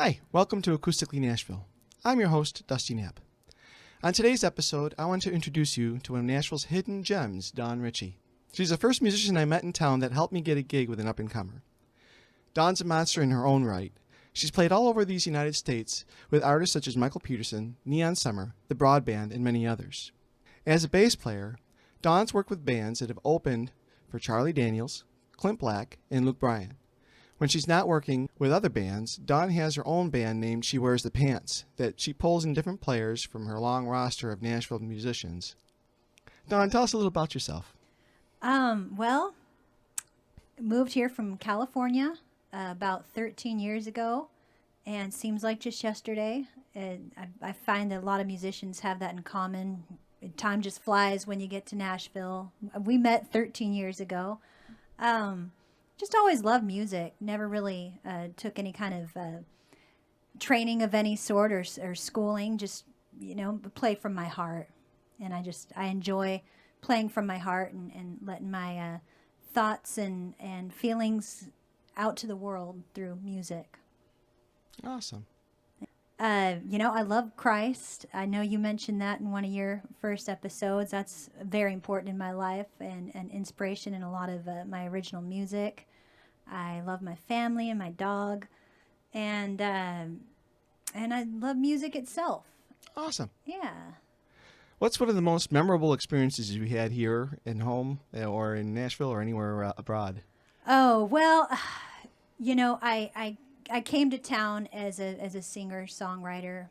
Hi, welcome to Acoustically Nashville. I'm your host, Dusty Knapp. On today's episode, I want to introduce you to one of Nashville's hidden gems, Dawn Richey. She's the first musician I met in town that helped me get a gig with an up-and-comer. Dawn's a monster in her own right. She's played all over these United States with artists such as Michael Peterson, Neon Summer, The Broad Band, and many others. As a bass player, Dawn's worked with bands that have opened for Charlie Daniels, Clint Black, and Luke Bryan. When she's not working with other bands, Dawn has her own band named She Wears the Pants that she pulls in different players from her long roster of Nashville musicians. Dawn, tell us a little about yourself. Well, moved here from California about 13 years ago, and seems like just yesterday. I find that a lot of musicians have that in common. Time just flies when you get to Nashville. We met 13 years ago. Just always loved music. Never really took any kind of training of any sort or schooling. Just, play from my heart. And I enjoy playing from my heart and letting my thoughts and feelings out to the world through music. Awesome. I love Christ. I know you mentioned that in one of your first episodes. That's very important in my life and inspiration in a lot of my original music. I love my family and my dog, and I love music itself. Awesome. Yeah. What's one of the most memorable experiences you had here in home or in Nashville or anywhere abroad? Oh, well, I came to town as a singer-songwriter,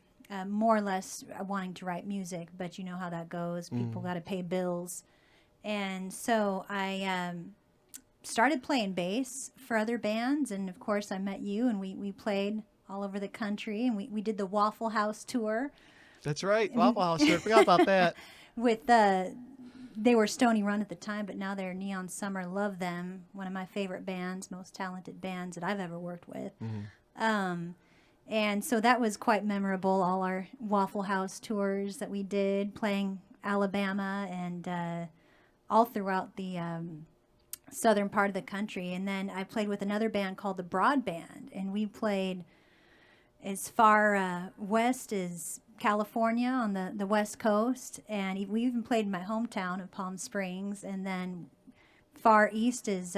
more or less wanting to write music, but you know how that goes. People got to pay bills. And so I started playing bass for other bands, and of course I met you, and we played all over the country, and we did the Waffle House tour. That's right, Waffle House tour. Forgot about that. They were Stony Run at the time, but now they're Neon Summer. Love them. One of my favorite bands, most talented bands that I've ever worked with. Mm-hmm. And so that was quite memorable, all our Waffle House tours that we did, playing Alabama and all throughout the southern part of the country. And then I played with another band called the Broad Band, and we played as far west as California on the west coast, and we even played in my hometown of Palm Springs, and then far east is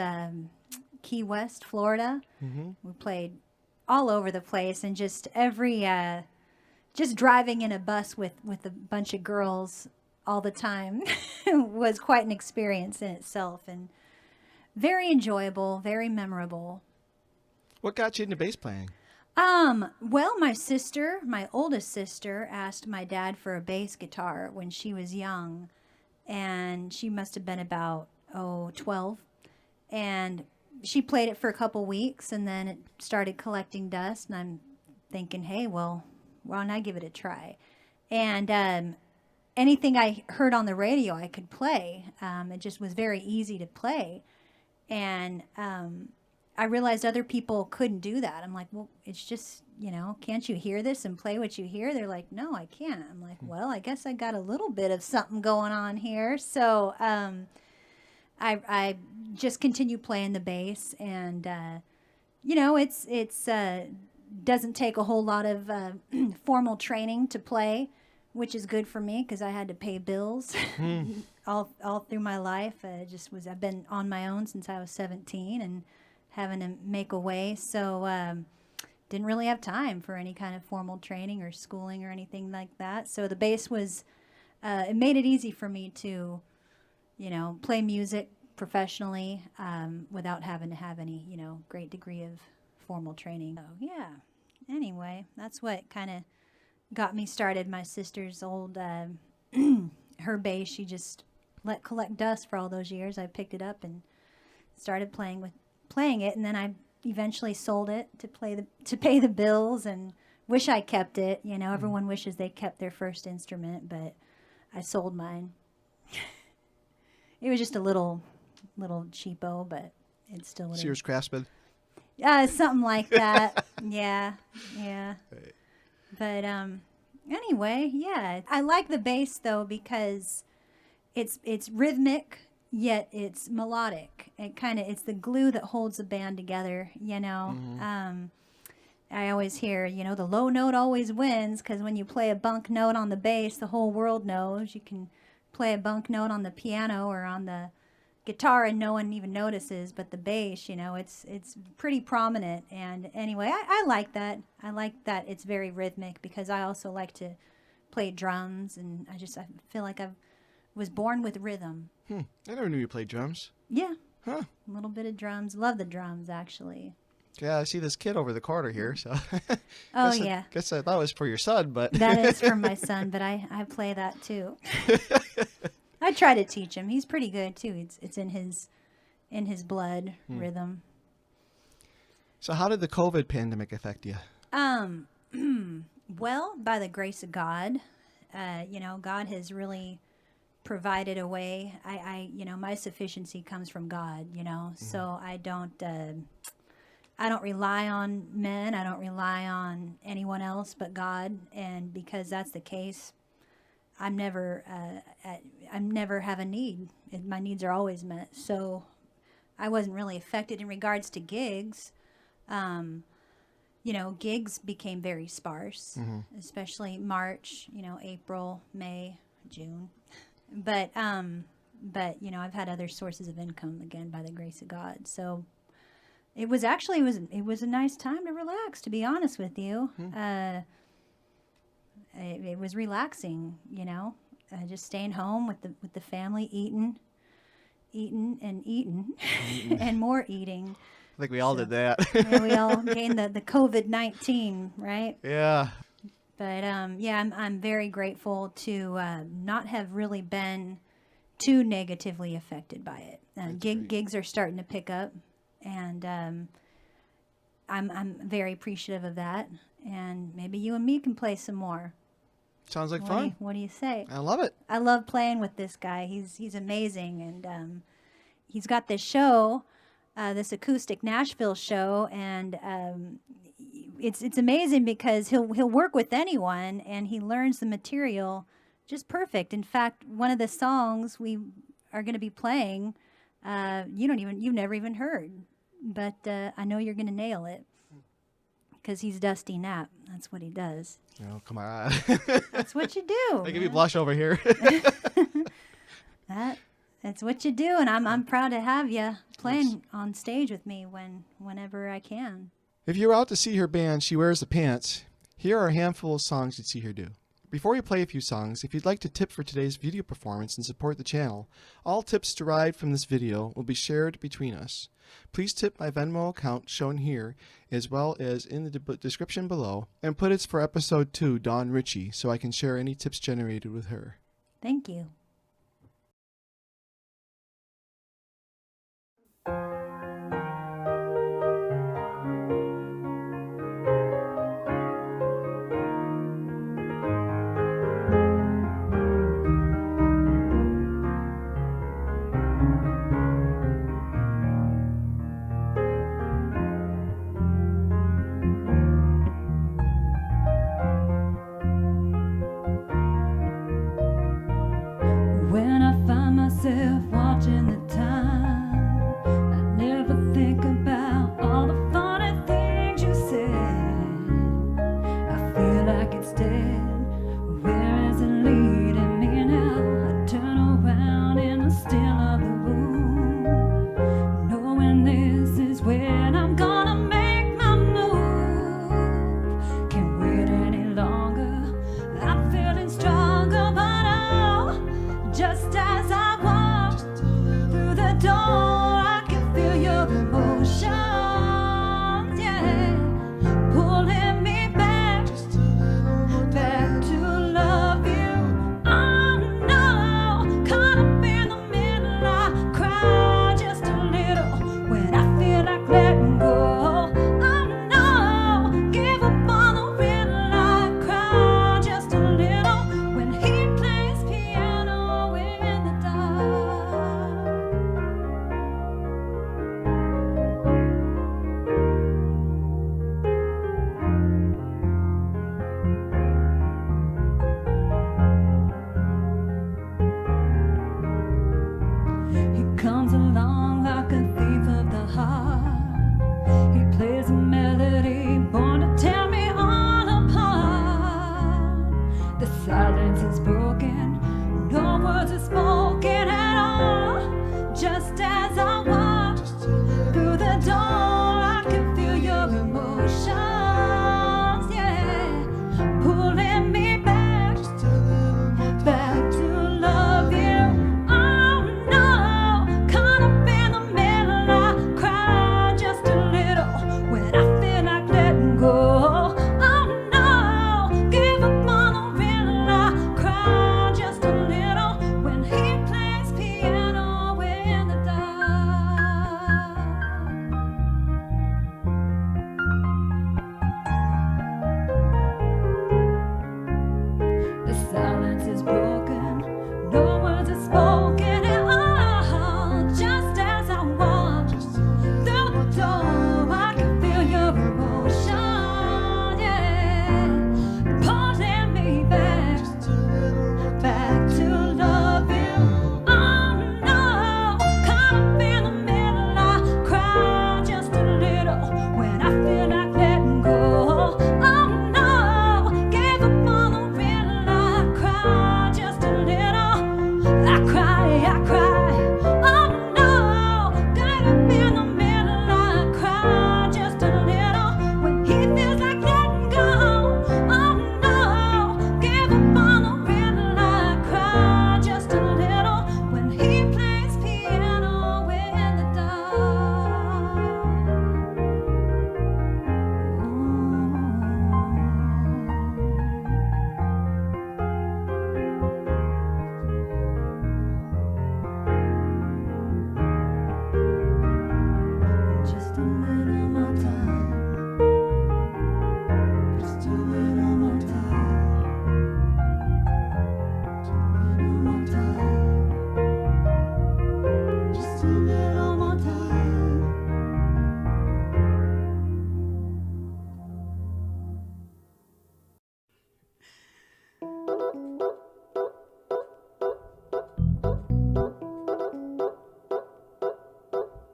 Key West, Florida. Mm-hmm. We played all over the place, and just just driving in a bus with a bunch of girls all the time was quite an experience in itself, and very enjoyable, very memorable. What got you into bass playing? Well, my oldest sister, asked my dad for a bass guitar when she was young, and she must have been about, 12, and she played it for a couple weeks, and then it started collecting dust, and I'm thinking, hey, well, why don't I give it a try? And anything I heard on the radio I could play. It just was very easy to play, and I realized other people couldn't do that. I'm like, well, it's just, can't you hear this and play what you hear? They're like, no, I can't. I'm like, well, I guess I got a little bit of something going on here. So I just continue playing the bass, and it's doesn't take a whole lot of formal training to play, which is good for me because I had to pay bills all through my life. I've been on my own since I was 17 and having to make a way, so didn't really have time for any kind of formal training or schooling or anything like that. So the bass was, it made it easy for me to, play music professionally without having to have any, great degree of formal training. So yeah, anyway, that's what kind of got me started. My sister's old, her bass, she just let collect dust for all those years. I picked it up and started playing it, and then I eventually sold it to pay the bills, and wish I kept it. Everyone wishes they kept their first instrument, but I sold mine. It was just a little cheapo, but it's still Sears Craftsman. Something like that. yeah. But anyway, yeah, I like the bass though because it's rhythmic, yet it's melodic. It's the glue that holds the band together, Mm-hmm. I always hear, the low note always wins, because when you play a bunk note on the bass, the whole world knows. You can play a bunk note on the piano or on the guitar and no one even notices, but the bass, it's pretty prominent. And anyway, I like that. I like that it's very rhythmic, because I also like to play drums, and I feel like I was born with rhythm. I never knew you played drums. Yeah. Huh. A little bit of drums. Love the drums, actually. Yeah, I see this kid over the corner here, so. Oh, Guess I thought it was for your son, but. That is for my son, but I play that too. I try to teach him. He's pretty good too. It's in his blood rhythm. So how did the COVID pandemic affect you? Well, by the grace of God, God has really provided a way. My sufficiency comes from God, so I don't rely on men. I don't rely on anyone else but God. And because that's the case, I never have a need. My needs are always met. So I wasn't really affected in regards to gigs. Gigs became very sparse, especially March, April, May, June. But I've had other sources of income, again, by the grace of God. So it was a nice time to relax, to be honest with you. It was relaxing, just staying home with the family, eating and more eating. I think we all did that. Yeah, we all gained the COVID-19, right? Yeah. But I'm very grateful to not have really been too negatively affected by it. Gigs are starting to pick up, and I'm very appreciative of that. And maybe you and me can play some more. Sounds like fun. What do you say? I love it. I love playing with this guy. He's amazing, and he's got this show, this Acoustic Nashville show, and it's amazing because he'll work with anyone, and he learns the material just perfect. In fact, one of the songs we are going to be playing, you've never even heard, but I know you're going to nail it. Because he's Dusty Knapp. That's what he does. Oh, come on. That's what you do. Making me blush over here. That's what you do, and I'm proud to have you playing on stage with me whenever I can. If you're out to see her band, She Wears the Pants, here are a handful of songs you'd see her do. Before we play a few songs, if you'd like to tip for today's video performance and support the channel, all tips derived from this video will be shared between us. Please tip my Venmo account shown here, as well as in the description below, and put it's for episode 2, Dawn Richey, so I can share any tips generated with her. Thank you. Watching the time, I never think about all the funny things you said. I feel like it's dead. Where is it leading me now? I turn around in the still of the room, knowing this is when I'm gonna make my move. Can't wait any longer. I'm feeling stronger, but oh, just as I door, I can feel your emotions, yeah, pulling me back to love you. Oh no, caught up in the middle, I cry just a little when I feel like letting go. Oh no, give up on the riddle, I cry just a little when he plays piano in the dark. Comes along like a thief of the heart. He plays a melody born to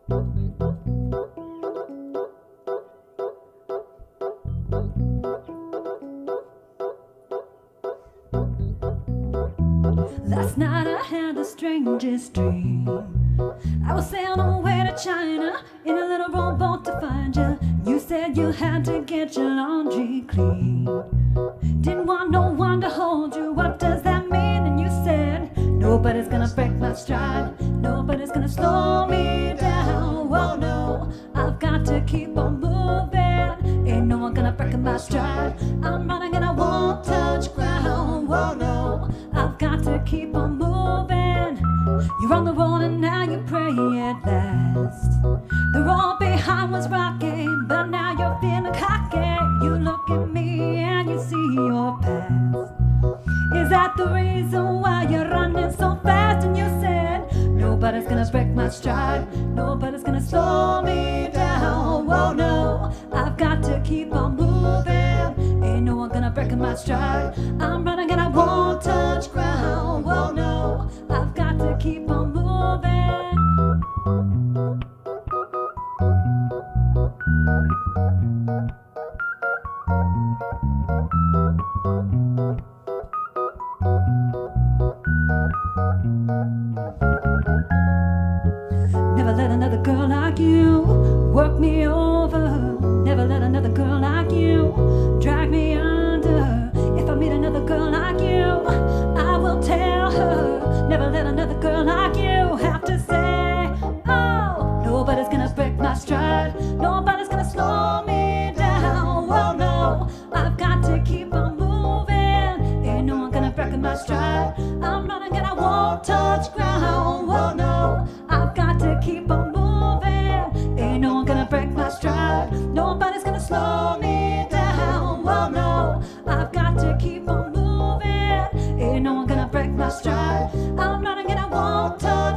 Last night I had the strangest dream. I was sailing away to China in a little rowboat to find you. You said you had to get your laundry clean. Didn't want no one to hold you. What does that mean? And you said, nobody's gonna break my stride. Nobody's gonna slow me down. Oh no, I've got to keep on moving. Ain't no one gonna break my stride. I'm running and I won't touch ground. Oh no, I've got to keep on moving. You're on the road and now you pray at last. The road behind was rocky, but now you're feeling cocky. You look at me and you see your past. Is that the reason why you're running so fast? And you said, nobody's gonna break my stride. Nobody's gonna slow me down. Oh no, I've got to keep on moving. Ain't no one gonna break my stride. I'm running and I won't touch ground. Oh no, I've got to keep on moving. Never let another girl like you work me over. Never let another girl like you drag me under. If I meet another girl like you, I will tell her. Never let another girl like you have to say, oh, nobody's gonna break my stride. Nobody's gonna slow me down. Oh no, I've got to keep on moving. Ain't no one gonna break my stride. I'm running and I won't touch ground. Oh no, I've got to keep on moving. Ain't no one gonna break my stride. Nobody's gonna slow me down. Oh no, I've got to keep on moving. Ain't no one gonna break my stride. I'm running and I won't touch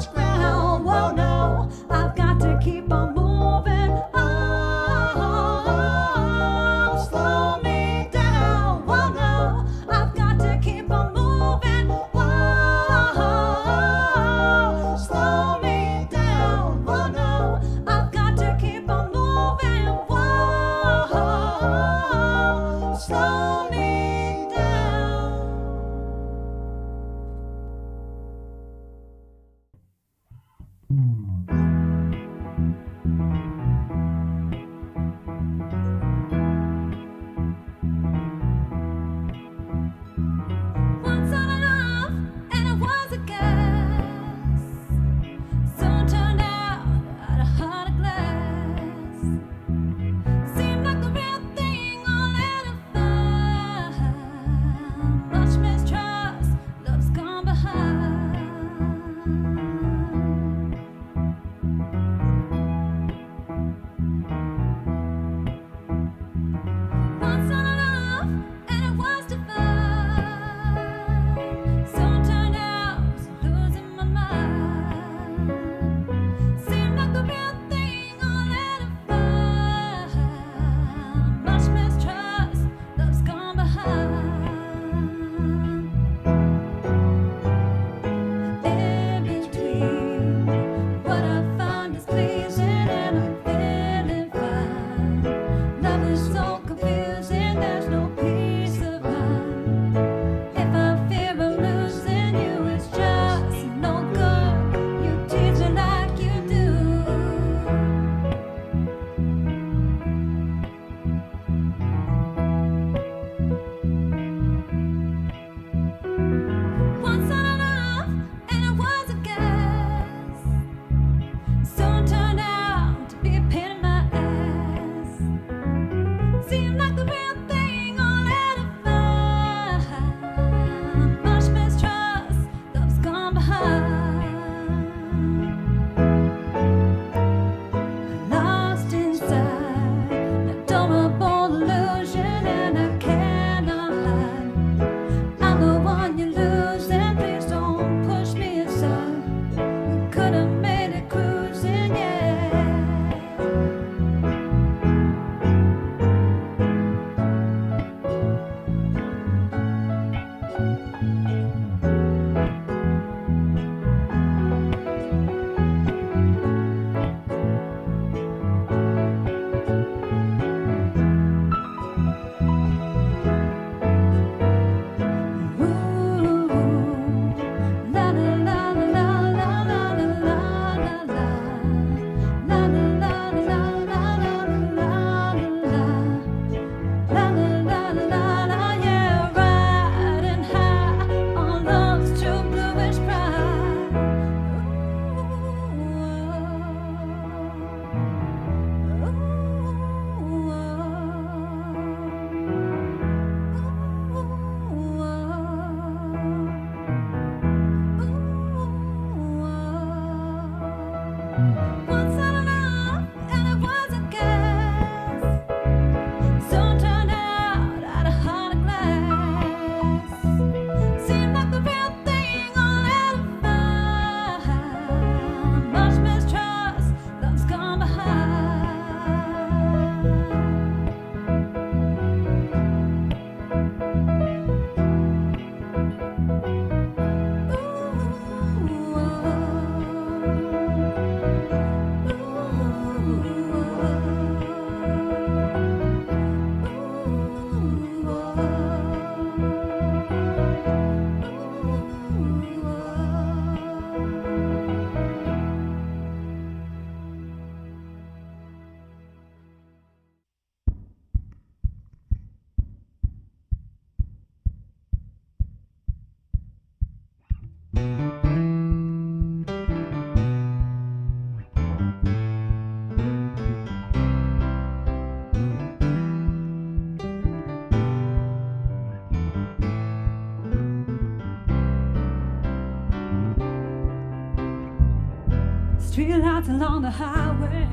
Streetlights along the highway,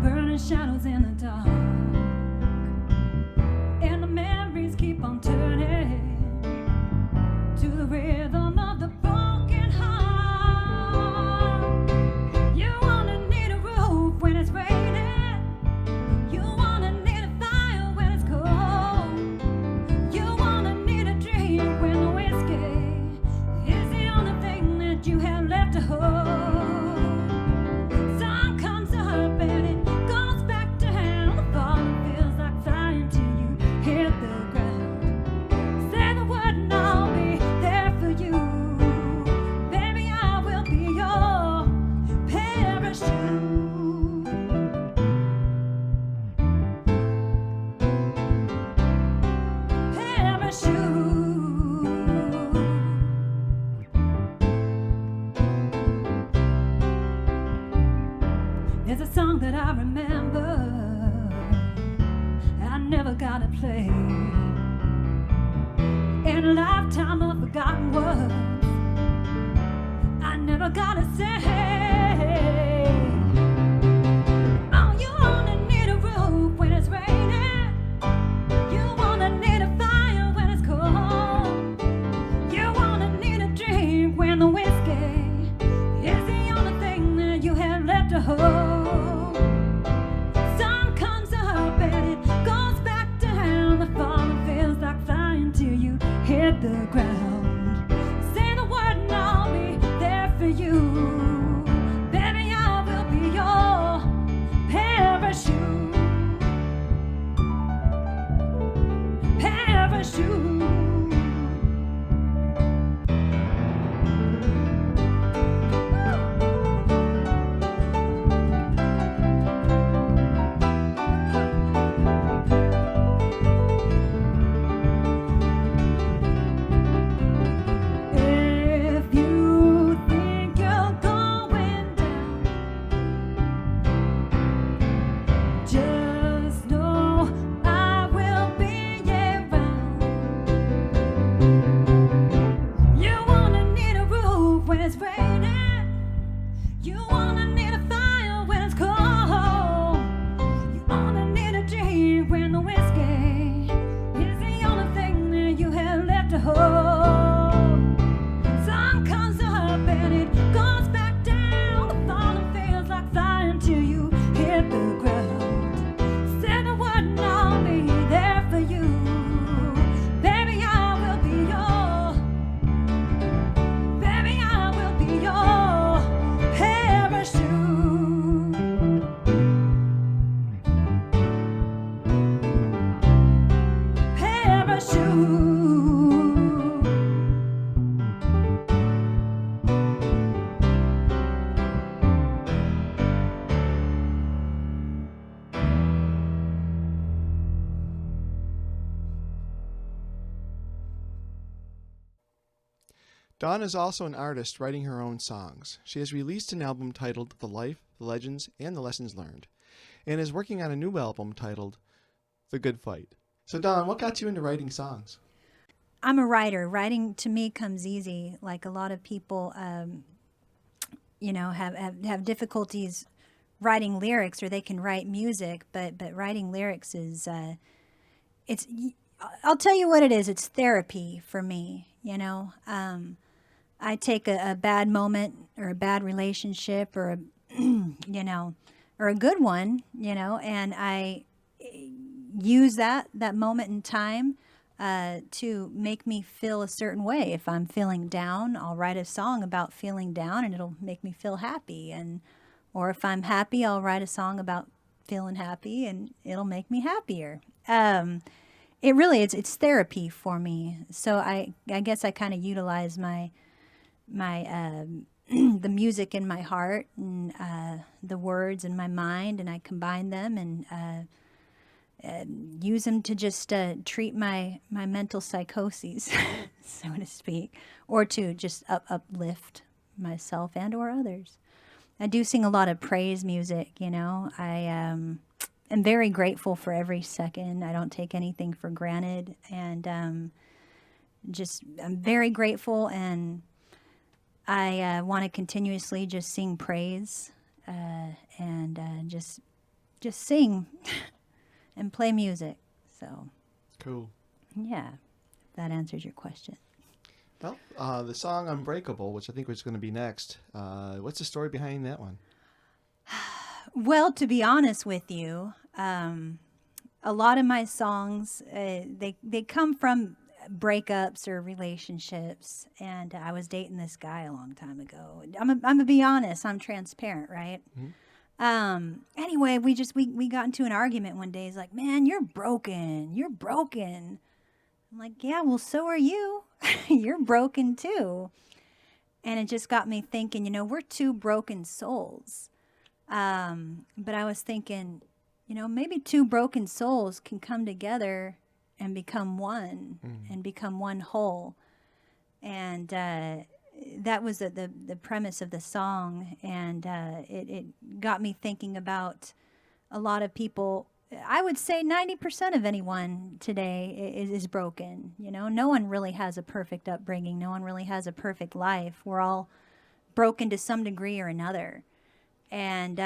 burning shadows in the dark, and the memories keep on turning to the rhythm of the broken heart. You wanna need a roof when it's raining. You wanna need a fire when it's cold. You wanna need a dream when the whiskey is the only thing that you have left to hold. Sun comes up and it goes back down. The falling feels like flying till you hit the ground. Say the word and I'll be there for you. Baby, I will be your parachute. There's a song that I remember I never got to play. In a lifetime of forgotten words I never got to say. Oh, you wanna need a roof when it's raining. You wanna need a fire when it's cold. You wanna need a drink when the whiskey is the only thing that you have left to hold. Sun comes up and it goes back down. The falling feels like flying till you hit the ground. Say the word and I'll be there for you. Baby, I will be your parachute. Parachute. If you think you're going down, just know I will be around. You wanna need a roof when it's raining. You wanna need a fire when it's cold. You wanna need a dream when the whiskey is the only thing that you have left to hold. Sun comes up and it goes back down. The falling feels like flying till you hit the ground. Say the word and I'll be there for you. Baby, I will be your. Baby, I will be your parachute. Parachute. Dawn is also an artist writing her own songs. She has released an album titled The Life, The Legends, and The Lessons Learned, and is working on a new album titled The Good Fight. So Dawn, what got you into writing songs? I'm a writer. Writing to me comes easy. Like a lot of people, have difficulties writing lyrics, or they can write music, but writing lyrics is, I'll tell you what it is. It's therapy for me, I take a bad moment or a bad relationship or or a good one, and I use that moment in time to make me feel a certain way. If I'm feeling down, I'll write a song about feeling down and it'll make me feel happy. Or if I'm happy, I'll write a song about feeling happy and it'll make me happier. It really is, it's therapy for me. So I guess I kind of utilize my the music in my heart and the words in my mind, and I combine them and use them to just treat my mental psychoses, so to speak, or to just uplift myself and or others. I do sing a lot of praise music, I am very grateful for every second. I don't take anything for granted, and I'm very grateful, and I want to continuously just sing praise and just sing and play music. So, Cool. yeah, if that answers your question. Well, the song Unbreakable, which I think was going to be next, what's the story behind that one? Well, to be honest with you, a lot of my songs, they come from breakups or relationships, and I was dating this guy a long time ago. I'm gonna be honest. I'm transparent, right? Anyway, we got into an argument one day. He's like, "Man, you're broken. You're broken." I'm like, "Yeah, well, so are you. You're broken too." And it just got me thinking. We're two broken souls. But I was thinking, maybe two broken souls can come together and become one and become one whole. And that was the premise of the song. And it got me thinking about a lot of people. I would say 90% of anyone today is broken. No one really has a perfect upbringing. No one really has a perfect life. We're all broken to some degree or another. And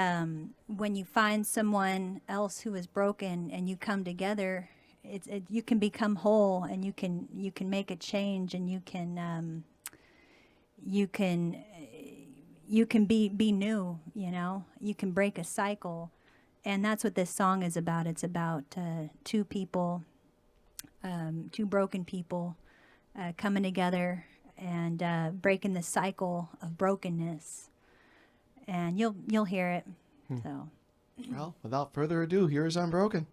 when you find someone else who is broken and you come together, you can become whole, and you can make a change, and you can be new. You can break a cycle, and that's what this song is about. It's about two people, two broken people, coming together and breaking the cycle of brokenness. And you'll hear it. So, Well, without further ado, here's Unbroken.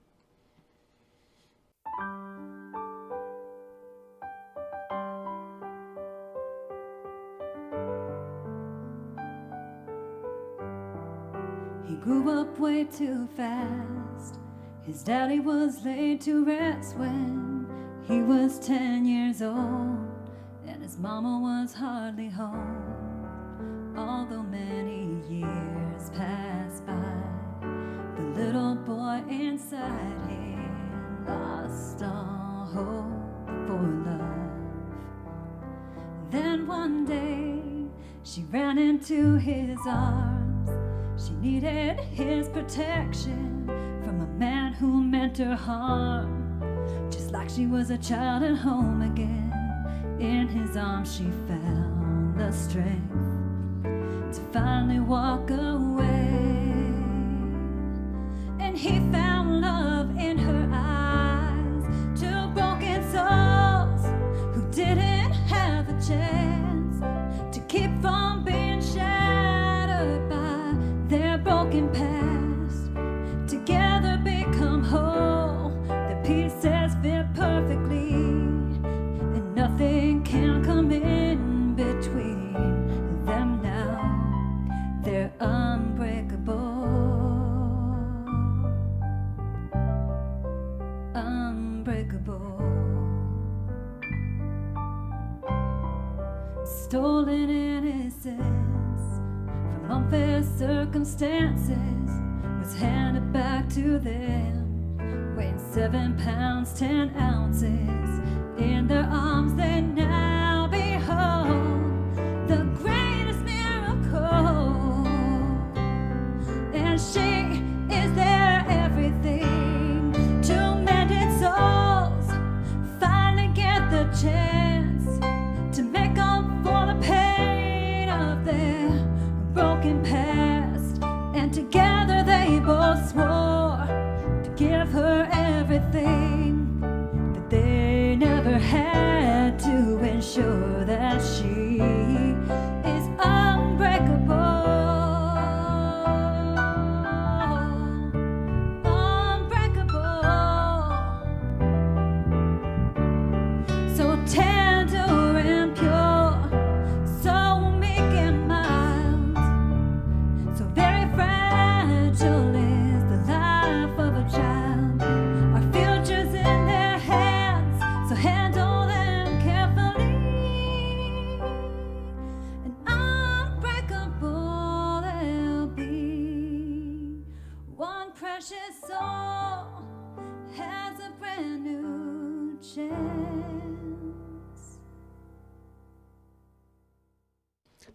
He grew up way too fast. His daddy was laid to rest when he was 10 years old, and his mama was hardly home. Although many years passed by, the little boy inside him lost all hope for love. Then one day she ran into his arms. She needed his protection from a man who meant her harm. Just like she was a child at home again, in his arms she found the strength to finally walk away. And he found love in her eyes. Two broken souls who didn't have a chance to keep from being shattered by their broken past. Together become whole. The pieces fit perfectly, and nothing can come in between them now. They're unbreakable, unbreakable. Stolen innocence from unfair circumstances was handed back to them, weighing 7 pounds 10 ounces. In their arms they now behold the greatest miracle. And she is their everything. Two mended souls finally get the chance to make up for the pain of their broken past. And together they both swore to give her everything that they never had, to ensure that she is unbreakable.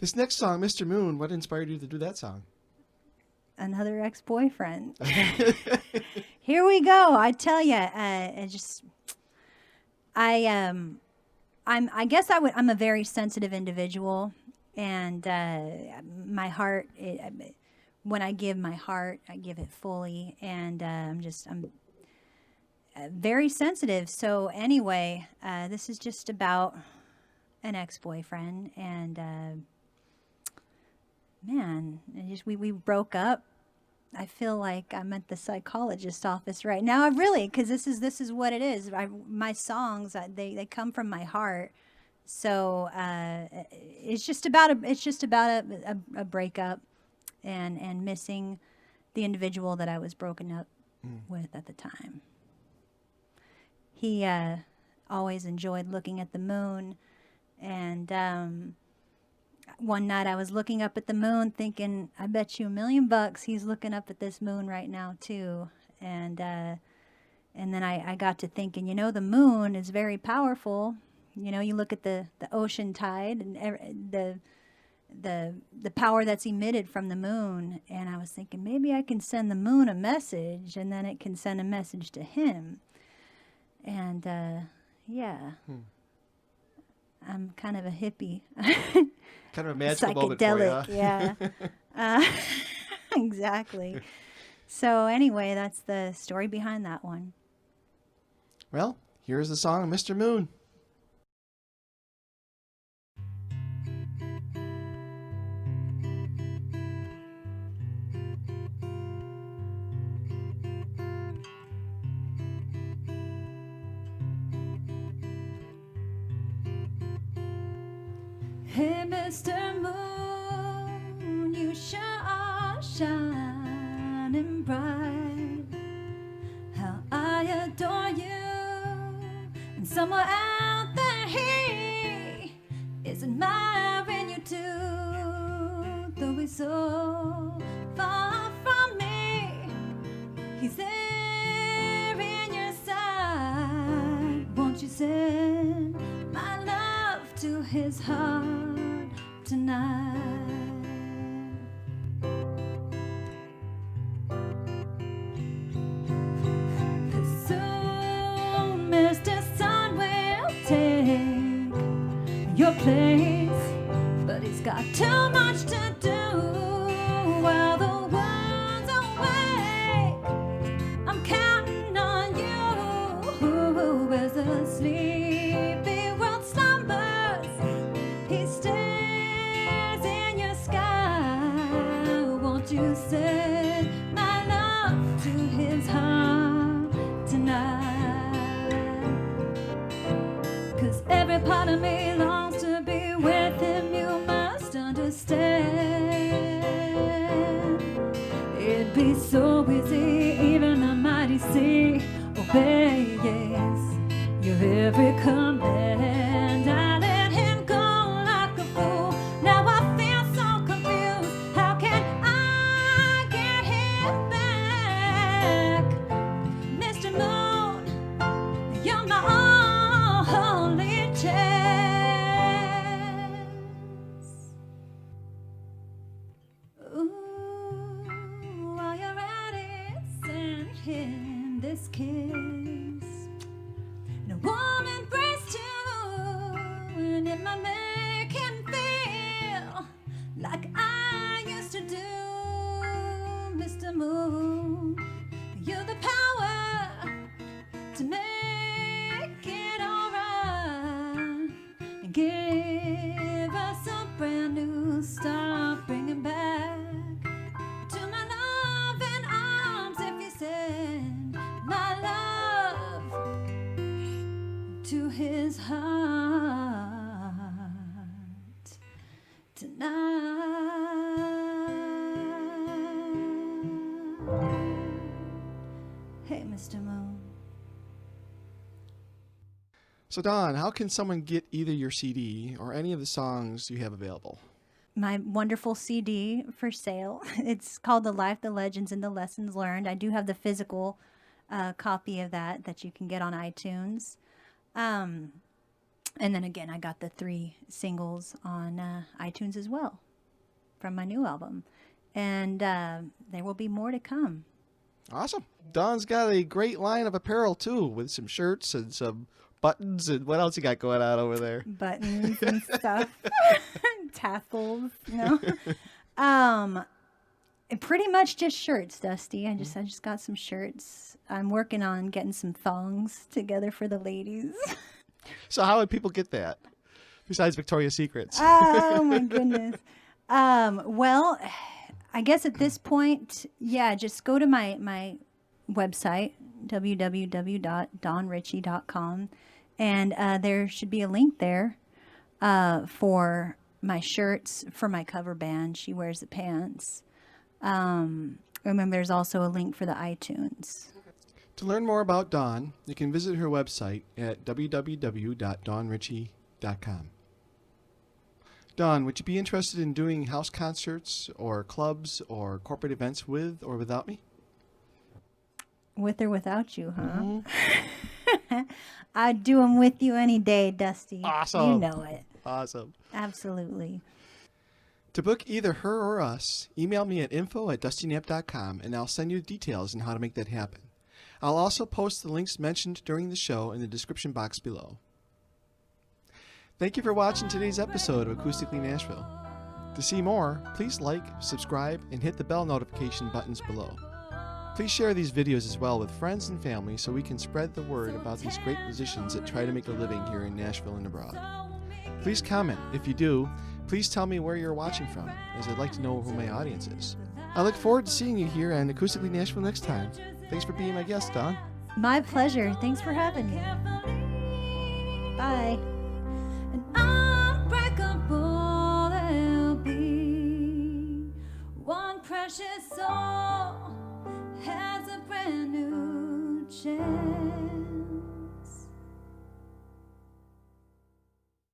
This next song, Mr. Moon, what inspired you to do that song? Another ex-boyfriend. Here we go. I tell you, I'm a very sensitive individual, and my heart. When I give my heart, I give it fully, and I'm very sensitive. So anyway, this is just about an ex-boyfriend, and man, we broke up. I feel like I'm at the psychologist's office right now. I really, because this is what it is. My songs, they come from my heart. So it's just about a breakup, and missing the individual that I was broken up with at the time. He always enjoyed looking at the moon, and one night I was looking up at the moon thinking, I bet you $1 million he's looking up at this moon right now too. And then I got to thinking, the moon is very powerful. You look at the ocean tide and the power that's emitted from the moon. And I was thinking, maybe I can send the moon a message, and then it can send a message to him. And yeah. I'm kind of a hippie. Kind of a magical moment for Psychedelic, you. Yeah. Exactly. So anyway, that's the story behind that one. Well, here's the song, Mr. Moon. Hey, Mr. Moon, you sure are shining bright. How I adore you. And somewhere out there he is admiring you too. Though he's so far from me, he's there in your side. Won't you send my love to his heart tonight? 'Cause soon Mr. Sun will take your place, but he's got too much to do while the world's awake. I'm counting on you as the sleepy world slumbers. He stares in your sky. Won't you send my love to his heart tonight? 'Cause every part of me longs to be with him, you must understand. It'd be so easy, even the mighty sea obeys your every command. I let him go like a fool. Now I feel so confused. How can I get him back? Mr. Moon, you're my only chance. Ooh, while you're at it, send him this kiss. And a warm embrace too, and it might make him feel like I used to do. Mr. Moon, you're the power to make it alright, and give us a brand new start, bringing back to my loving arms. If you send my love to his heart tonight. Hey, Mr. Moon. So, Dawn, how can someone get either your CD or any of the songs you have available? My wonderful CD for sale. It's called The Life, the Legends, and the Lessons Learned. I do have the physical copy of that you can get on iTunes. And then again, I got the 3 singles on iTunes as well from my new album. And there will be more to come. Awesome. Dawn's got a great line of apparel, too, with some shirts and some buttons. And what else you got going on over there? Buttons and stuff. Tassels, pretty much just shirts, Dusty. I just got some shirts. I'm working on getting some thongs together for the ladies. So how would people get that, besides Victoria's Secrets? Oh, my goodness. Well, I guess at this point, just go to my website, www.dawnrichey.com, and there should be a link there for my shirts, for my cover band, She Wears the Pants. Remember, there's also a link for the iTunes. To learn more about Dawn, you can visit her website at www.dawnrichey.com. Dawn, would you be interested in doing house concerts or clubs or corporate events with or without me? With or without you, huh? Mm-hmm. I'd do them with you any day, Dusty. Awesome. You know it. Awesome. Absolutely. To book either her or us, email me at info@dustyknapp.com and I'll send you details on how to make that happen. I'll also post the links mentioned during the show in the description box below. Thank you for watching today's episode of Acoustically Nashville. To see more, please like, subscribe, and hit the bell notification buttons below. Please share these videos as well with friends and family so we can spread the word about these great musicians that try to make a living here in Nashville and abroad. Please comment. If you do, please tell me where you're watching from, as I'd like to know who my audience is. I look forward to seeing you here on Acoustically Nashville next time. Thanks for being my guest, Dawn. My pleasure. Thanks for having me. Bye. And unbreakable there'll be. One precious soul has a brand new chance.